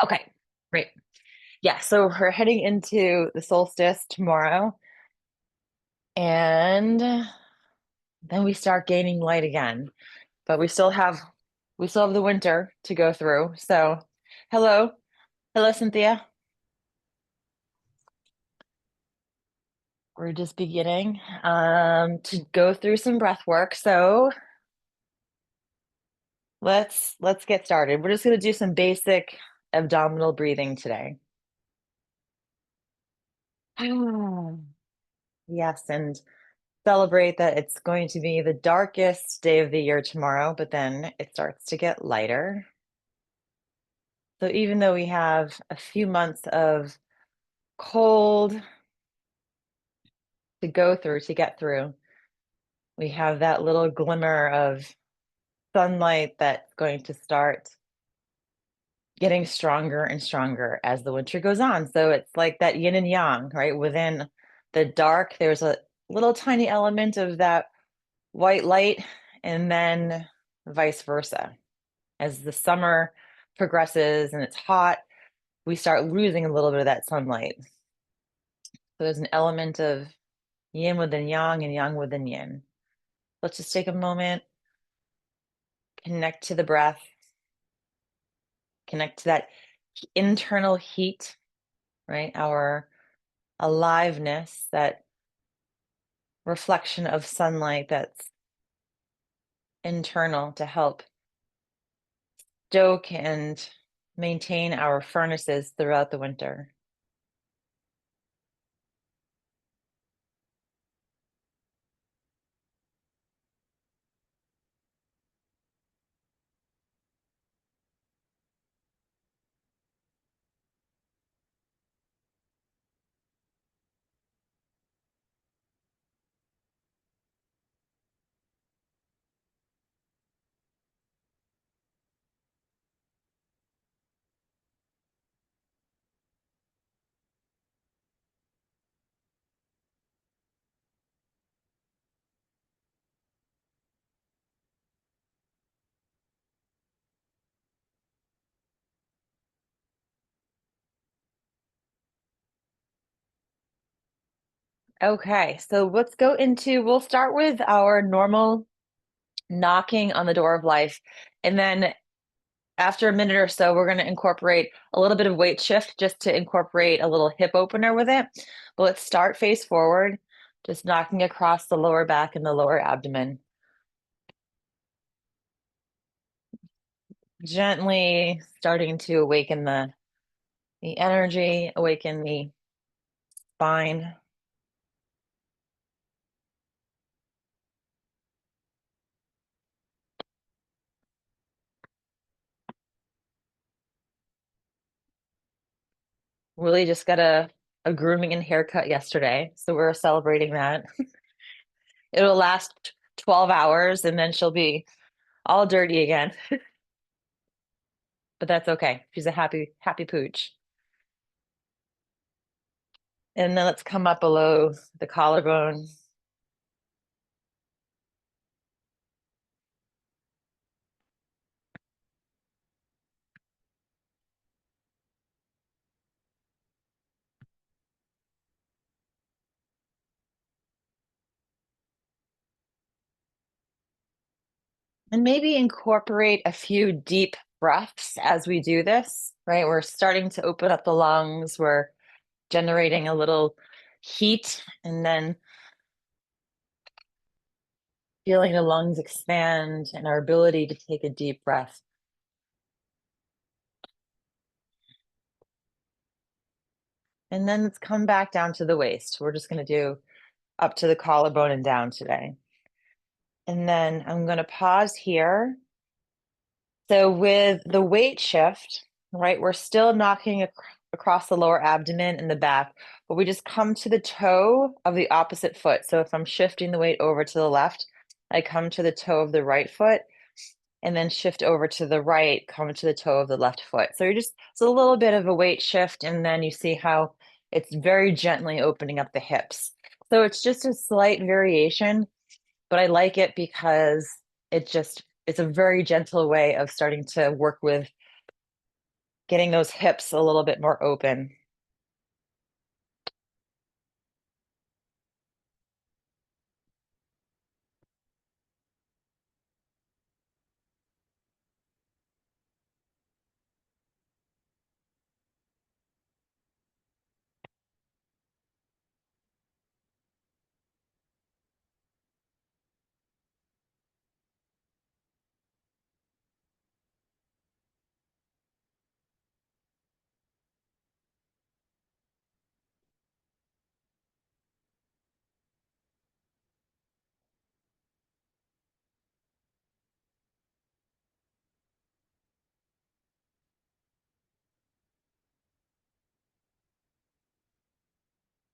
Okay, great. Yeah, so we're heading into the solstice tomorrow, and then we start gaining light again. But we still have the winter to go through. So, hello, hello, Cynthia. We're just beginning to go through some breath work. So let's get started. We're just going to do some basic abdominal breathing today. Yes, and celebrate that it's going to be the darkest day of the year tomorrow, but then it starts to get lighter. So even though we have a few months of cold to go through, to get through, we have that little glimmer of sunlight that's going to start getting stronger and stronger as the winter goes on. So it's like that yin and yang, right? Within the dark, there's a little tiny element of that white light, and then vice versa. As the summer progresses and it's hot, we start losing a little bit of that sunlight. So there's an element of yin within yang and yang within yin. Let's just take a moment, connect to the breath, connect to that internal heat, right? Our aliveness, that reflection of sunlight that's internal to help stoke and maintain our furnaces throughout the winter. Okay, so we'll start with our normal knocking on the door of life. And then after a minute or so, we're going to incorporate a little bit of weight shift just to incorporate a little hip opener with it. But let's start face forward, just knocking across the lower back and the lower abdomen. Gently starting to awaken the energy, awaken the spine. Really just got a grooming and haircut yesterday, so we're celebrating that. It'll last 12 hours and then she'll be all dirty again, but that's okay. She's a happy pooch. And then let's come up below the collarbone. And maybe incorporate a few deep breaths as we do this, right? We're starting to open up the lungs. We're generating a little heat and then feeling the lungs expand and our ability to take a deep breath. And then let's come back down to the waist. We're just going to do up to the collarbone and down today. And then I'm going to pause here. So with the weight shift, right, we're still knocking across the lower abdomen and the back, but we just come to the toe of the opposite foot. So if I'm shifting the weight over to the left, I come to the toe of the right foot and then shift over to the right, come to the toe of the left foot. So it's a little bit of a weight shift, and then you see how it's very gently opening up the hips. So it's just a slight variation, but I like it because it's a very gentle way of starting to work with getting those hips a little bit more open.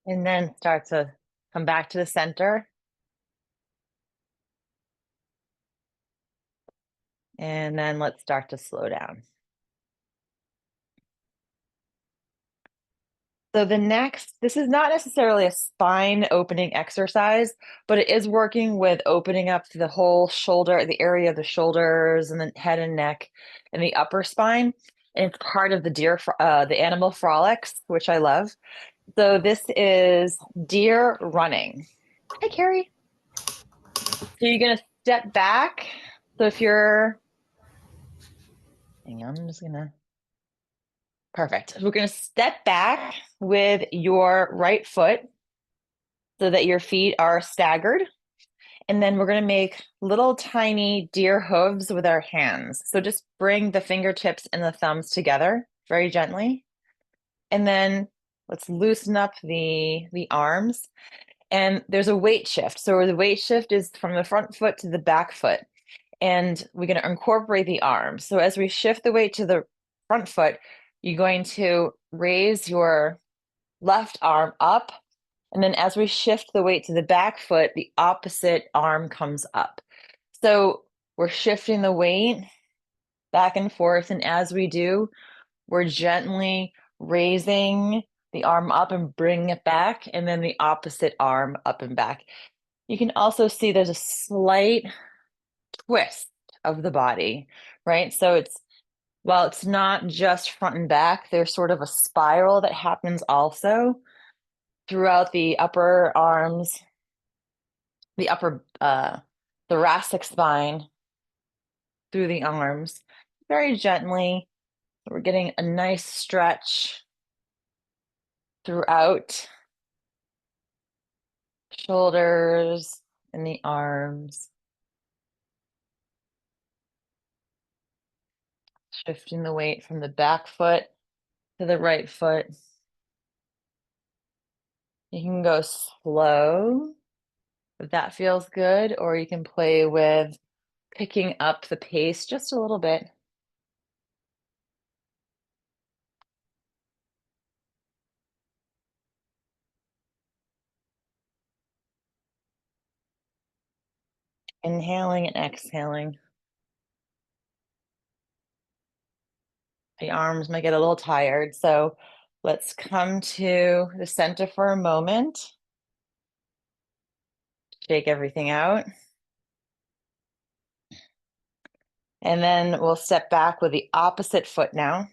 And then start to come back to the center. And then let's start to slow down. So this is not necessarily a spine opening exercise, but it is working with opening up the whole shoulder, the area of the shoulders and the head and neck and the upper spine. And it's part of the animal frolics, which I love. So this is deer running. Hi, Carrie. So you're gonna step back. So hang on, I'm just gonna, perfect. We're gonna step back with your right foot so that your feet are staggered. And then we're going to make little tiny deer hooves with our hands. So just bring the fingertips and the thumbs together very gently. And then let's loosen up the arms. And there's a weight shift. So the weight shift is from the front foot to the back foot. And we're going to incorporate the arms. So as we shift the weight to the front foot, you're going to raise your left arm up. And then as we shift the weight to the back foot, the opposite arm comes up. So we're shifting the weight back and forth. And as we do, we're gently raising the arm up and bringing it back, and then the opposite arm up and back. You can also see there's a slight twist of the body, right? So while it's not just front and back, there's sort of a spiral that happens also throughout the upper arms, the upper thoracic spine, through the arms, very gently. We're getting a nice stretch throughout shoulders and the arms. Shifting the weight from the back foot to the right foot. You can go slow if that feels good, or you can play with picking up the pace just a little bit. Inhaling and exhaling. The arms might get a little tired, so let's come to the center for a moment. Shake everything out. And then we'll step back with the opposite foot now.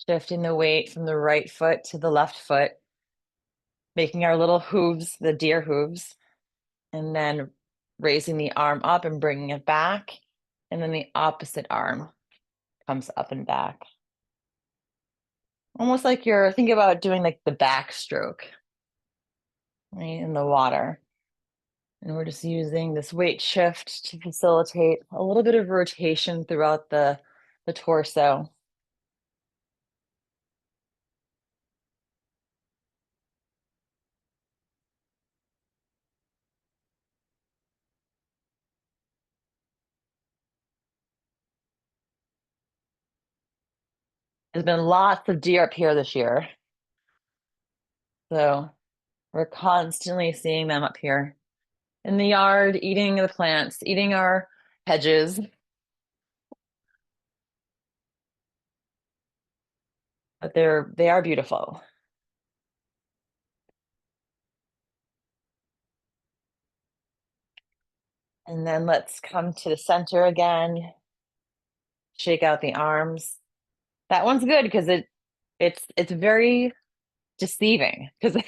Shifting the weight from the right foot to the left foot, making our little hooves, the deer hooves, and then raising the arm up and bringing it back. And then the opposite arm comes up and back. Almost like you're thinking about doing like the backstroke, right, in the water. And we're just using this weight shift to facilitate a little bit of rotation throughout the torso. There's been lots of deer up here this year. So we're constantly seeing them up here in the yard, eating the plants, eating our hedges. But they are beautiful. And then let's come to the center again. Shake out the arms. That one's good because it's very deceiving because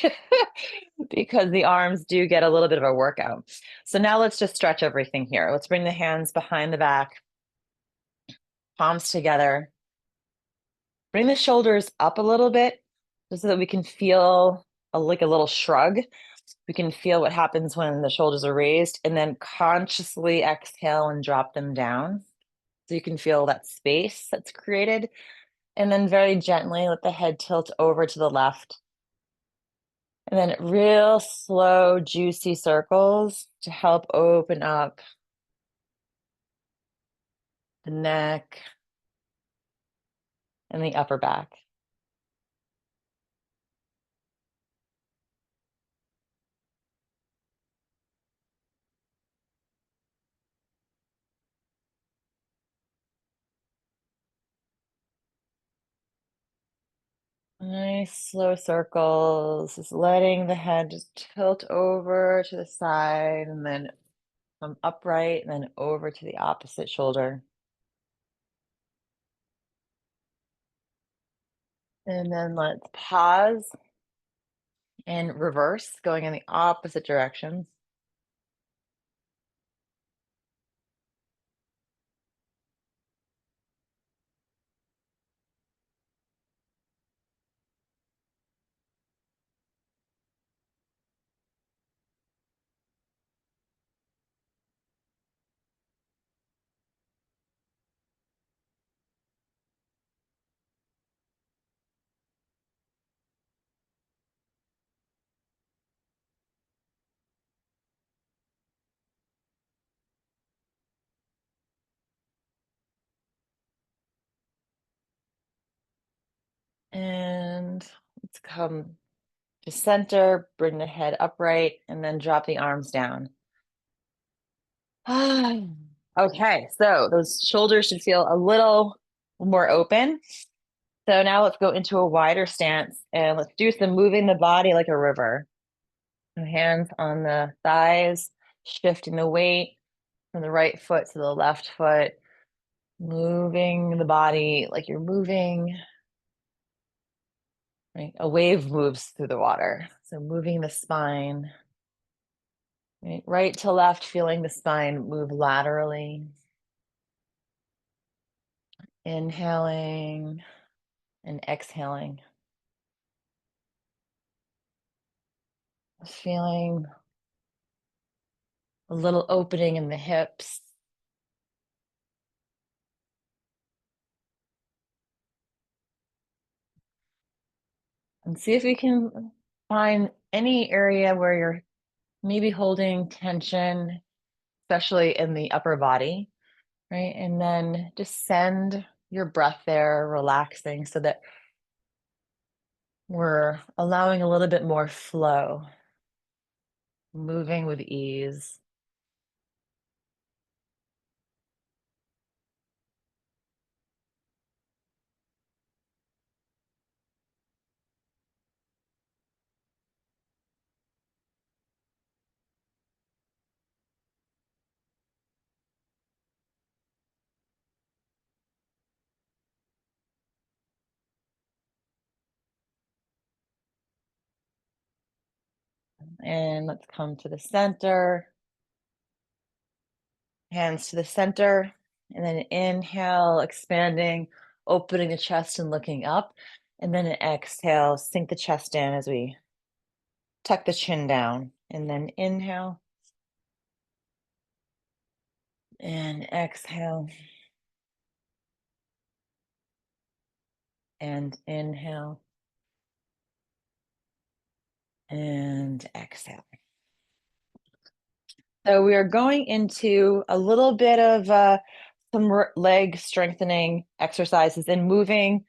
because the arms do get a little bit of a workout. So now let's just stretch everything here. Let's bring the hands behind the back, palms together. Bring the shoulders up a little bit just so that we can feel like a little shrug. We can feel what happens when the shoulders are raised, and then consciously exhale and drop them down. So you can feel that space that's created. And then very gently let the head tilt over to the left. And then real slow, juicy circles to help open up the neck and the upper back. Nice slow circles, just letting the head just tilt over to the side and then come upright and then over to the opposite shoulder. And then let's pause and reverse, going in the opposite direction. And let's come to center, bring the head upright, and then drop the arms down. Okay, so those shoulders should feel a little more open. So now let's go into a wider stance and let's do some moving the body like a river. So hands on the thighs, shifting the weight from the right foot to the left foot, moving the body like you're moving, right? A wave moves through the water. So moving the spine, right to left, feeling the spine move laterally. Inhaling and exhaling. Feeling a little opening in the hips. And see if we can find any area where you're maybe holding tension, especially in the upper body, right? And then just send your breath there, relaxing so that we're allowing a little bit more flow, moving with ease. And let's come to the center, hands to the center, and then inhale, expanding, opening the chest and looking up. And then an exhale, sink the chest in as we tuck the chin down. And then inhale and exhale and inhale and exhale. So we are going into a little bit of some leg strengthening exercises and moving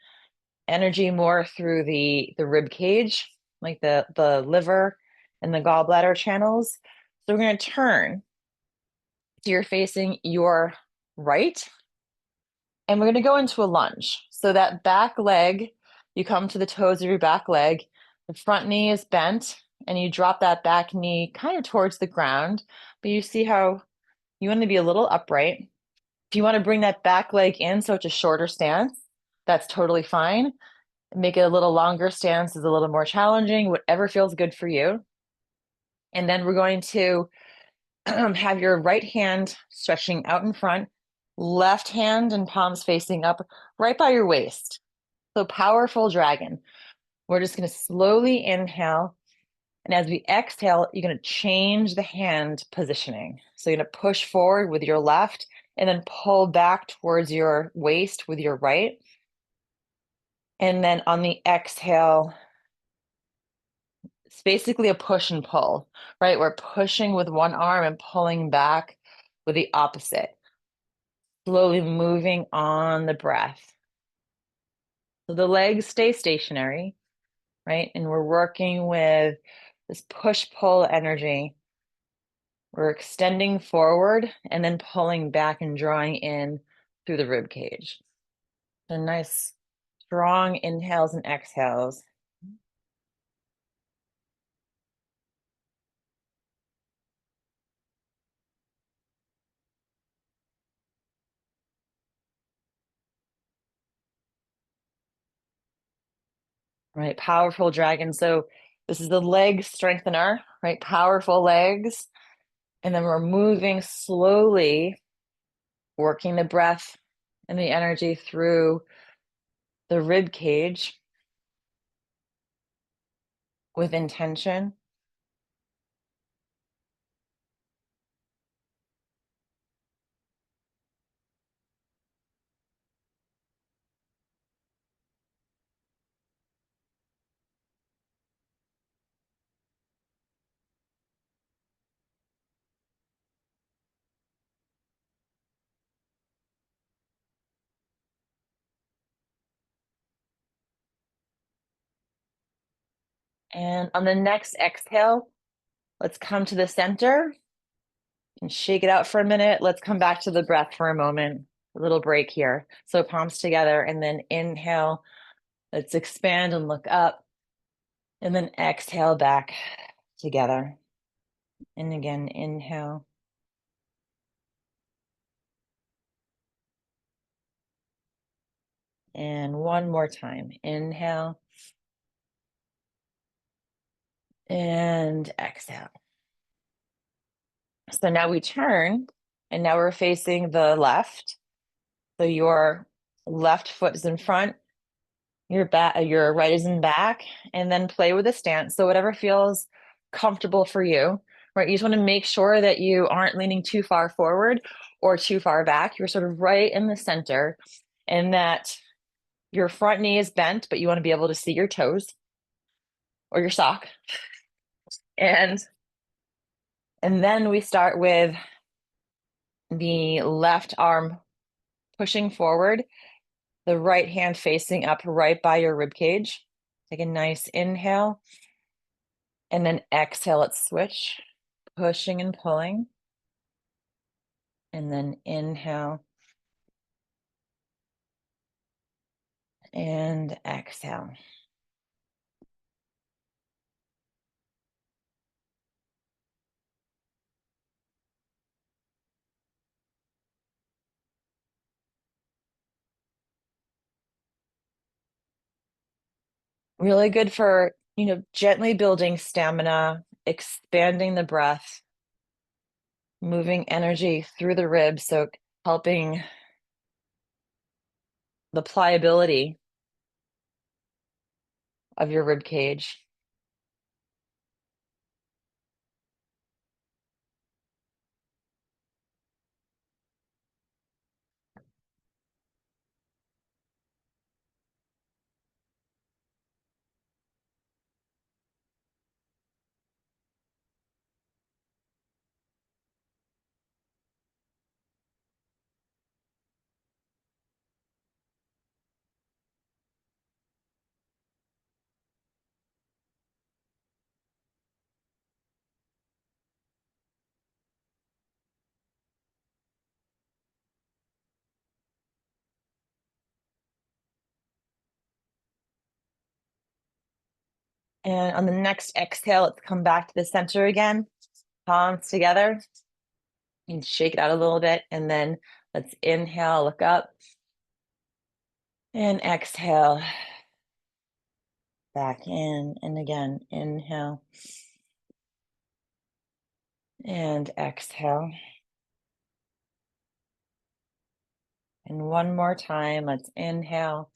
energy more through the rib cage, like the liver and the gallbladder channels. So we're going to turn so you're facing your right, and we're going to go into a lunge. So that back leg, you come to the toes of your back leg, the front knee is bent, and you drop that back knee kind of towards the ground, but you see how you want to be a little upright. If you want to bring that back leg in, so it's a shorter stance, that's totally fine. Make it a little longer stance is a little more challenging, whatever feels good for you. And then we're going to have your right hand stretching out in front, left hand and palms facing up right by your waist. So powerful dragon. We're just going to slowly inhale. And as we exhale, you're going to change the hand positioning. So you're going to push forward with your left and then pull back towards your waist with your right. And then on the exhale, it's basically a push and pull, right? We're pushing with one arm and pulling back with the opposite. Slowly moving on the breath. So the legs stay stationary, right? And we're working with this push-pull energy. We're extending forward and then pulling back and drawing in through the rib cage. So nice, strong inhales and exhales. Right, powerful dragon. So this is the leg strengthener, right? Powerful legs. And then we're moving slowly, working the breath and the energy through the rib cage with intention. And on the next exhale, let's come to the center and shake it out for a minute. Let's come back to the breath for a moment. A little break here. So palms together and then inhale. Let's expand and look up. And then exhale back together. And again, inhale. And one more time. Inhale. And exhale. So now we turn and now we're facing the left. So your left foot is in front, your right is in back, and then play with the stance. So whatever feels comfortable for you, right? You just want to make sure that you aren't leaning too far forward or too far back. You're sort of right in the center, and that your front knee is bent, but you want to be able to see your toes or your sock. And then we start with the left arm pushing forward, the right hand facing up right by your rib cage. Take a nice inhale. And then exhale, let's switch, pushing and pulling. And then inhale. And exhale. Really good for, gently building stamina, expanding the breath, moving energy through the ribs, so helping the pliability of your rib cage. And on the next exhale, let's come back to the center again, palms together. And shake it out a little bit. And then let's inhale, look up. And exhale. Back in, and again, inhale. And exhale. And one more time, let's inhale.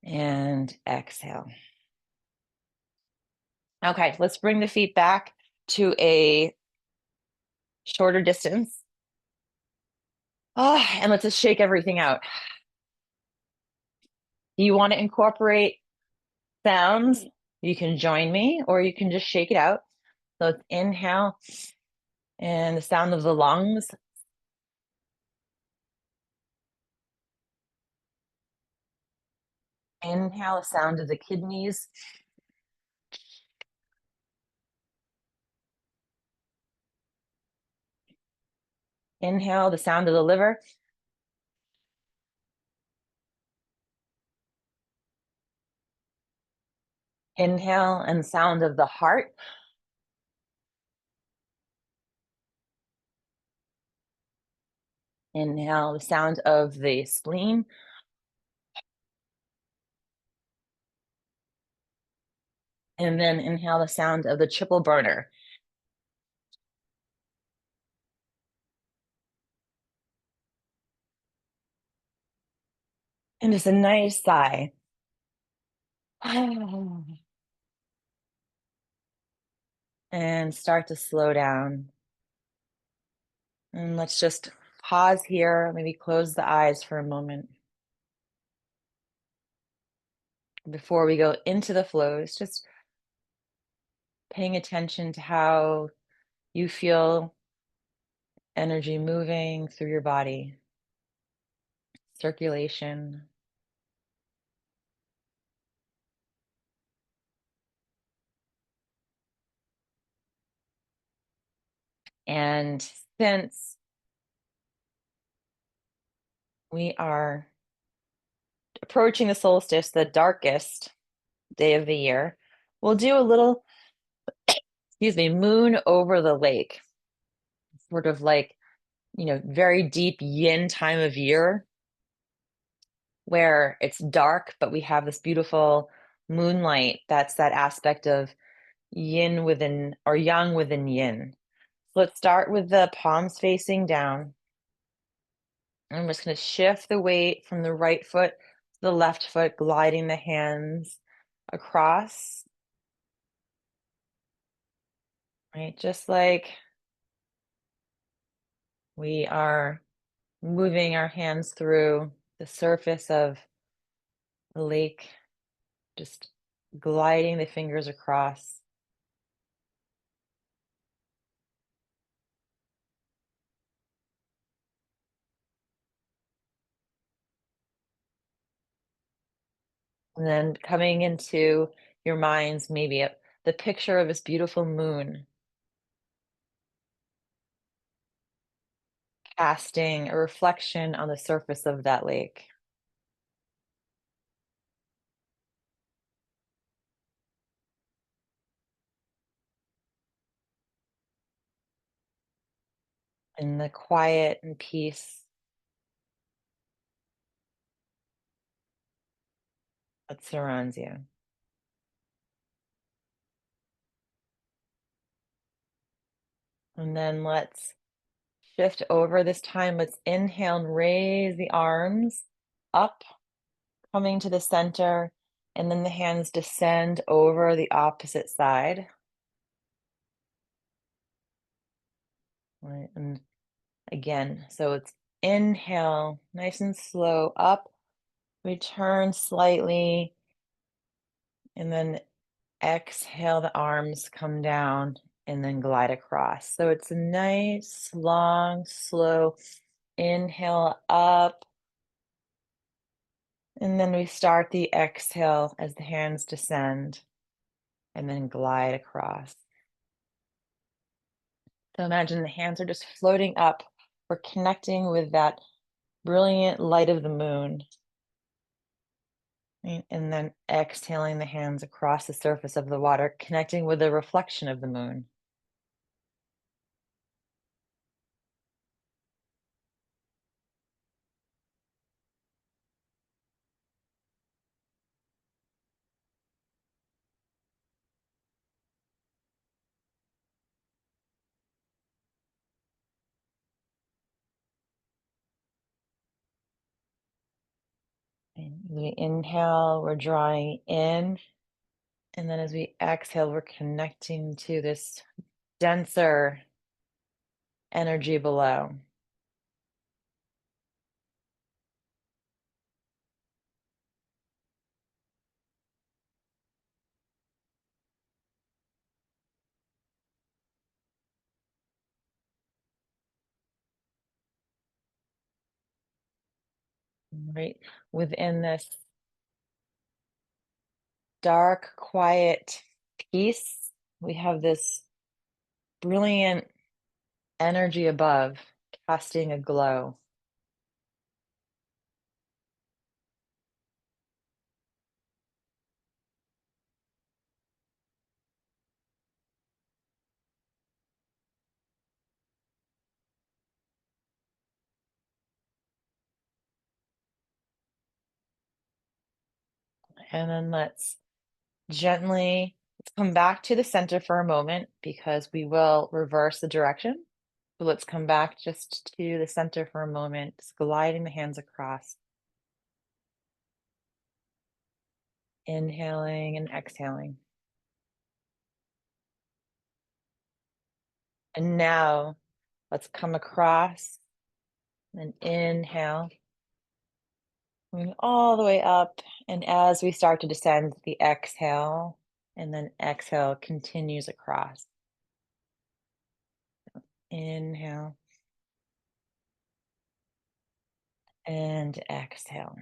And exhale. Okay, let's bring the feet back to a shorter distance. And let's just shake everything out. You want to incorporate sounds, you can join me or you can just shake it out. So let's inhale and the sound of the lungs. Inhale, the sound of the kidneys. Inhale, the sound of the liver. Inhale, and sound of the heart. Inhale, the sound of the spleen. And then inhale, the sound of the triple burner. And just a nice sigh. And start to slow down. And let's just pause here, maybe close the eyes for a moment before we go into the flows, just paying attention to how you feel energy moving through your body, circulation. And since we are approaching the solstice, the darkest day of the year, we'll do a little, excuse me, moon over the lake, sort of like, very deep yin time of year where it's dark, but we have this beautiful moonlight. That's that aspect of yin within or yang within yin. So let's start with the palms facing down. I'm just going to shift the weight from the right foot to the left foot, gliding the hands across. Right, just like we are moving our hands through the surface of the lake, just gliding the fingers across. And then coming into your minds, maybe the picture of this beautiful moon casting a reflection on the surface of that lake. And the quiet and peace that surrounds you. And then let's shift over this time. Let's inhale and raise the arms up, coming to the center, and then the hands descend over the opposite side. Right, and again, so it's inhale, nice and slow, up, return slightly, and then exhale, the arms come down and then glide across. So it's a nice, long, slow inhale up. And then we start the exhale as the hands descend and then glide across. So imagine the hands are just floating up. We're connecting with that brilliant light of the moon. Right? And then exhaling the hands across the surface of the water, connecting with the reflection of the moon. As we inhale, we're drawing in. And then as we exhale, we're connecting to this denser energy below. Right within this dark, quiet peace, we have this brilliant energy above casting a glow. And then let's come back to the center for a moment because we will reverse the direction. So let's come back just to the center for a moment, just gliding the hands across, inhaling and exhaling. And now let's come across and inhale, moving all the way up. And as we start to descend, the exhale, and then exhale continues across. Inhale and exhale.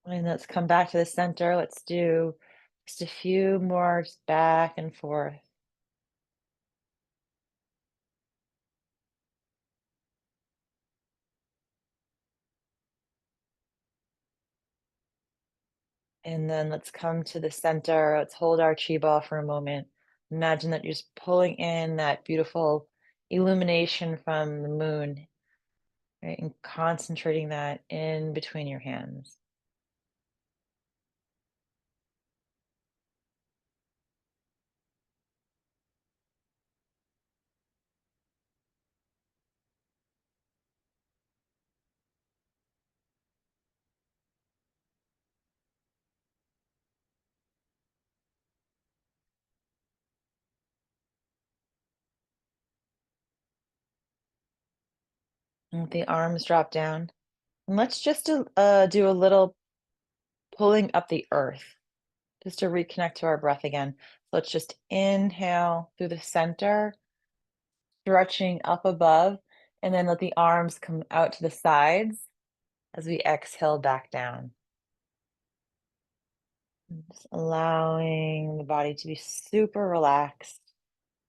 And let's come back to the center. Let's do just a few more just back and forth. And then let's come to the center. Let's hold our chi ball for a moment. Imagine that you're just pulling in that beautiful illumination from the moon, right? And concentrating that in between your hands. And let the arms drop down. And let's just do a little pulling up the earth, just to reconnect to our breath again. So let's just inhale through the center, stretching up above, and then let the arms come out to the sides as we exhale back down. And just allowing the body to be super relaxed,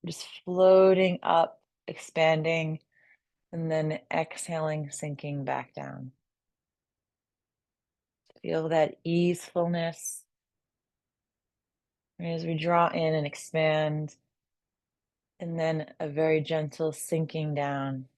just floating up, expanding, and then exhaling, sinking back down. Feel that easefulness as we draw in and expand, and then a very gentle sinking down.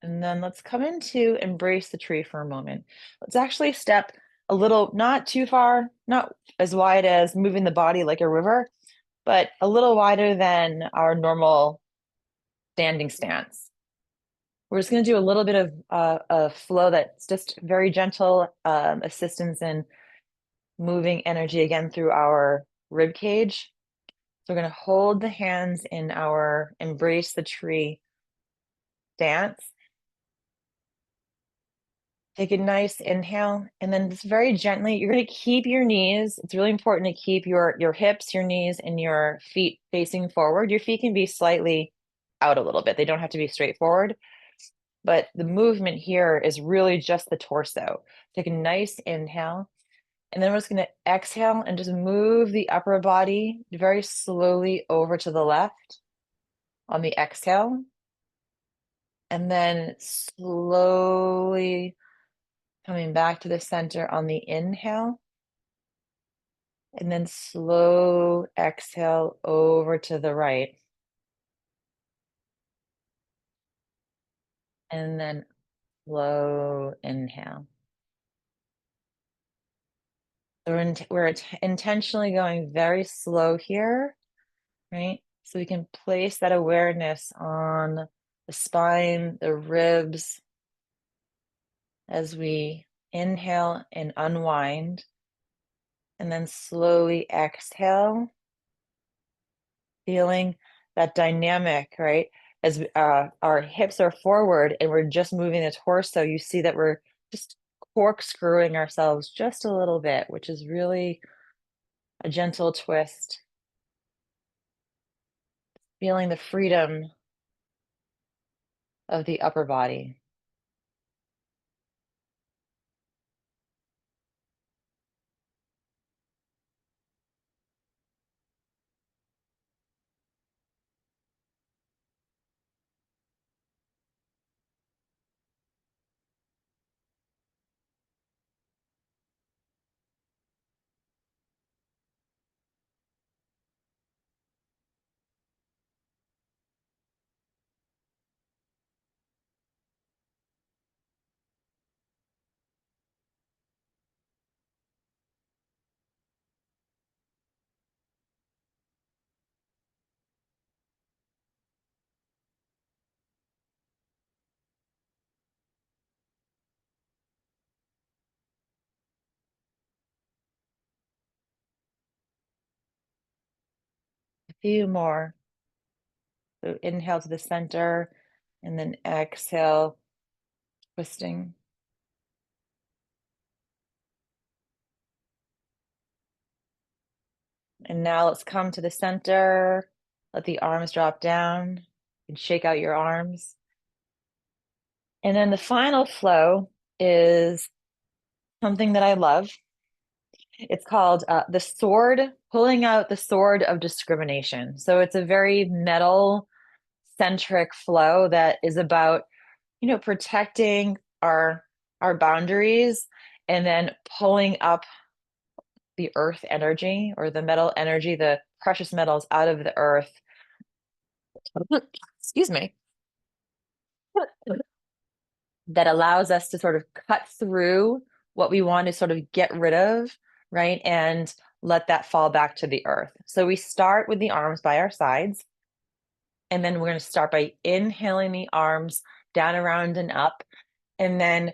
And then let's come into embrace the tree for a moment. Let's actually step a little, not too far, not as wide as moving the body like a river, but a little wider than our normal standing stance. We're just going to do a little bit of a flow that's just very gentle assistance in moving energy again through our rib cage. So we're going to hold the hands in our embrace the tree stance. Take a nice inhale, and then just very gently, you're going to keep your knees. It's really important to keep your hips, your knees, and your feet facing forward. Your feet can be slightly out a little bit. They don't have to be straight forward, but the movement here is really just the torso. Take a nice inhale, and then we're just going to exhale and just move the upper body very slowly over to the left on the exhale, and then slowly coming back to the center on the inhale, and then slow exhale over to the right. And then slow inhale. So we're intentionally going very slow here, right? So we can place that awareness on the spine, the ribs, as we inhale and unwind, and then slowly exhale, feeling that dynamic, right? As our hips are forward and we're just moving the torso, you see that we're just corkscrewing ourselves just a little bit, which is really a gentle twist. Feeling the freedom of the upper body. A few more. So inhale to the center and then exhale, twisting. And now let's come to the center. Let the arms drop down and shake out your arms. And then the final flow is something that I love. It's called the sword, pulling out the sword of discrimination. So it's a very metal centric flow that is about, protecting our boundaries and then pulling up the earth energy or the metal energy, the precious metals out of the earth. Excuse me. That allows us to sort of cut through what we want to sort of get rid of, right? And let that fall back to the earth. So we start with the arms by our sides. And then we're going to start by inhaling the arms down, around, and up. And then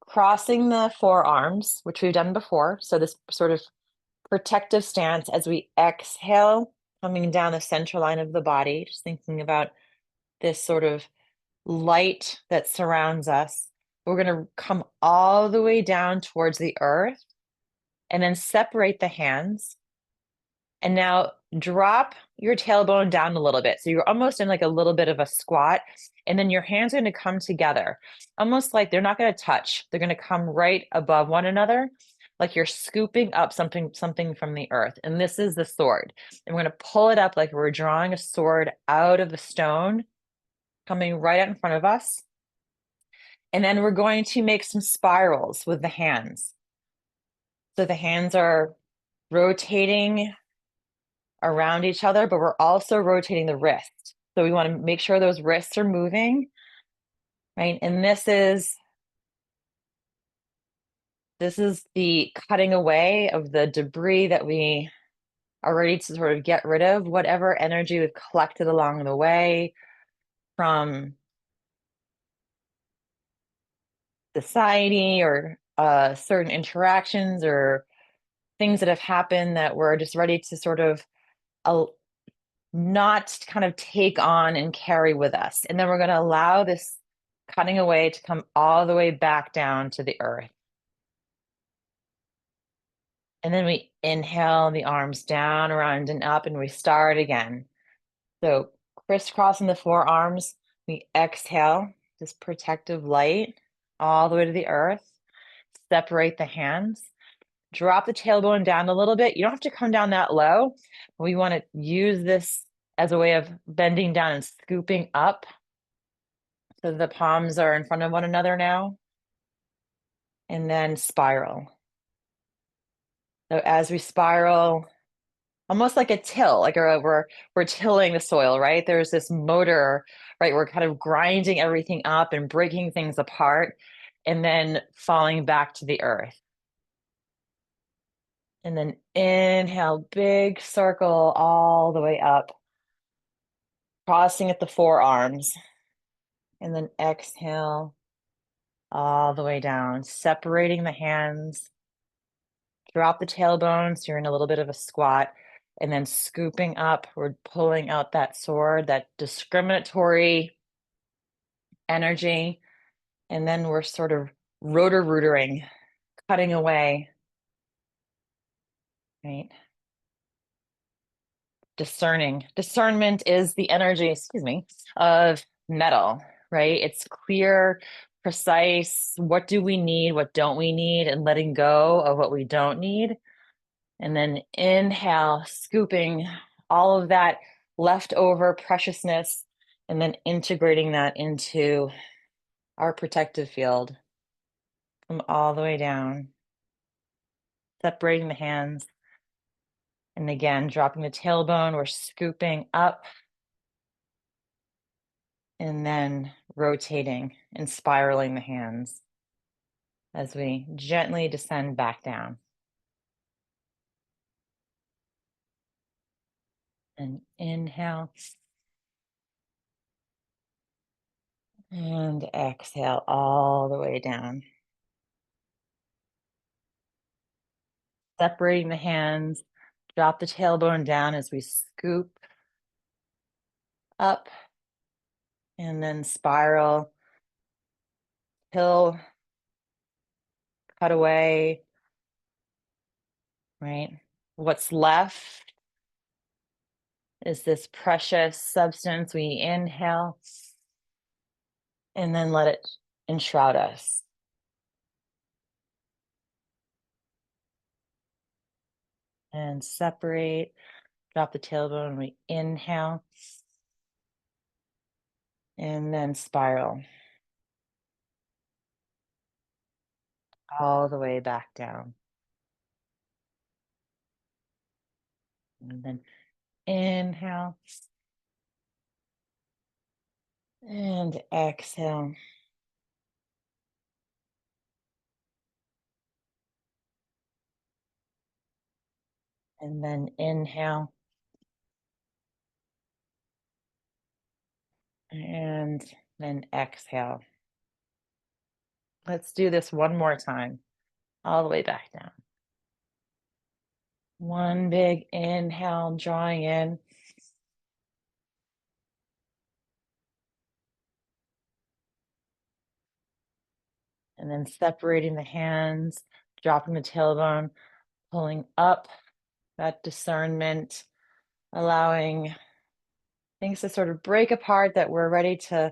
crossing the forearms, which we've done before. So this sort of protective stance as we exhale, coming down the center line of the body, just thinking about this sort of light that surrounds us. We're going to come all the way down towards the earth and then separate the hands. And now drop your tailbone down a little bit. So you're almost in like a little bit of a squat. And then your hands are going to come together, almost like they're not going to touch. They're going to come right above one another, like you're scooping up something from the earth. And this is the sword. And we're going to pull it up like we're drawing a sword out of the stone, coming right out in front of us. And then we're going to make some spirals with the hands. So the hands are rotating around each other, but we're also rotating the wrists. So we want to make sure those wrists are moving. right? And this is the cutting away of the debris that we are ready to sort of get rid of, whatever energy we've collected along the way from society or certain interactions or things that have happened that we're just ready to sort of not kind of take on and carry with us. And then we're going to allow this cutting away to come all the way back down to the earth. And then we inhale the arms down, around, and up, and we start again. So crisscrossing the forearms, we exhale this protective light all the way to the earth. Separate the hands. Drop the tailbone down a little bit. You don't have to come down that low. We want to use this as a way of bending down and scooping up. So the palms are in front of one another now. And then spiral. So as we spiral, almost like a till, like we're tilling the soil, right? There's this motor, right? We're kind of grinding everything up and breaking things apart and then falling back to the earth. And then inhale, big circle all the way up, crossing at the forearms. And then exhale all the way down, separating the hands. Drop the tailbone, so you're in a little bit of a squat, and then scooping up, we're pulling out that sword, that discriminatory energy, and then we're sort of rotor-rootering, cutting away, right? Discerning. Discernment is the energy, excuse me, of metal, right? It's clear, precise, what do we need, what don't we need, and letting go of what we don't need. And then inhale, scooping all of that leftover preciousness and then integrating that into our protective field. Come all the way down, separating the hands. And again, dropping the tailbone, we're scooping up and then rotating and spiraling the hands as we gently descend back down. And inhale. And exhale all the way down. Separating the hands, drop the tailbone down as we scoop up and then spiral, till, cut away, right? What's left is this precious substance. We inhale and then let it enshroud us. And separate, drop the tailbone, we inhale and then spiral all the way back down. And then inhale and exhale. And then inhale. And then exhale. Let's do this one more time, all the way back down. One big inhale, drawing in. And then separating the hands, dropping the tailbone, pulling up, that discernment, allowing things to sort of break apart that we're ready to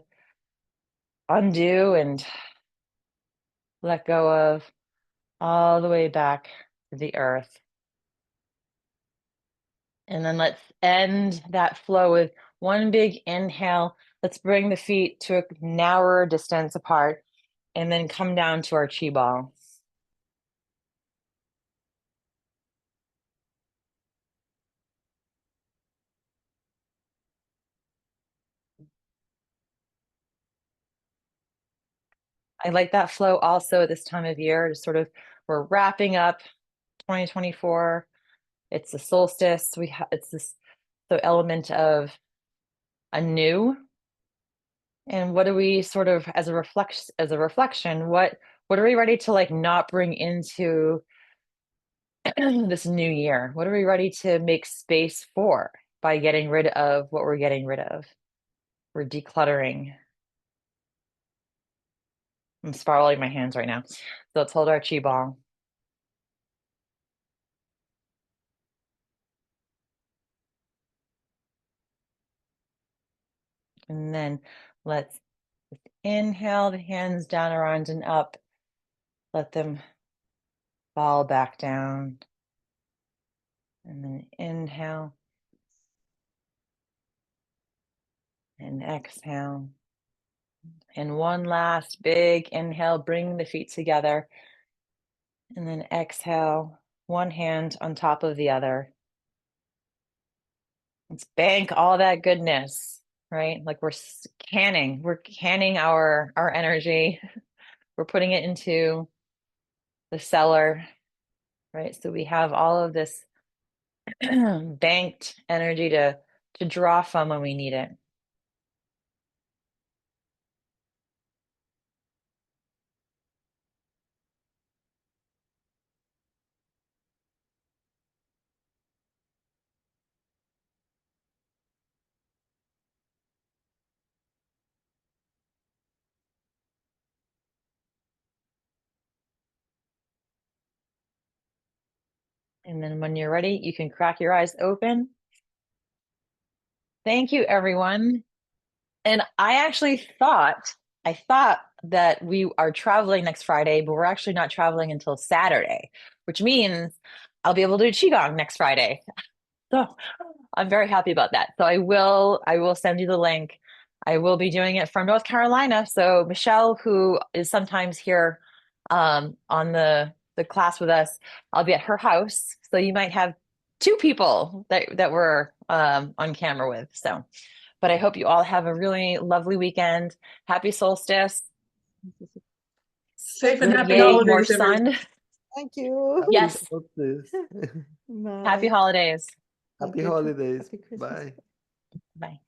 undo and let go of, all the way back to the earth. And then let's end that flow with one big inhale. Let's bring the feet to a narrower distance apart and then come down to our chi ball. I like that flow also at this time of year, just sort of, we're wrapping up 2024. It's the solstice. It's this the element of a new. And what do we sort of as a reflection, what are we ready to like not bring into this new year? What are we ready to make space for by getting rid of what we're getting rid of? We're decluttering. I'm spiraling my hands right now. So let's hold our chi ball. And then let's inhale the hands down, around and up. Let them fall back down. And then inhale and exhale. And one last big inhale, bring the feet together. And then exhale, one hand on top of the other. Let's bank all that goodness, right? Like we're canning our energy. We're putting it into the cellar, right? So we have all of this banked energy to draw from when we need it. And then when you're ready, you can crack your eyes open. Thank you, everyone. And I thought that we are traveling next Friday, but we're actually not traveling until Saturday, which means I'll be able to do Qigong next Friday. So I'm very happy about that. So I will send you the link. I will be doing it from North Carolina. So Michelle, who is sometimes here on the class with us, I'll be at her house. So you might have two people that we're on camera with. So, but I hope you all have a really lovely weekend. Happy solstice. Safe and happy Yay, holidays, more everyone. sun. Thank you. Yes. Bye. Happy holidays. Thank Happy you. holidays. Happy Christmas. Bye. Bye.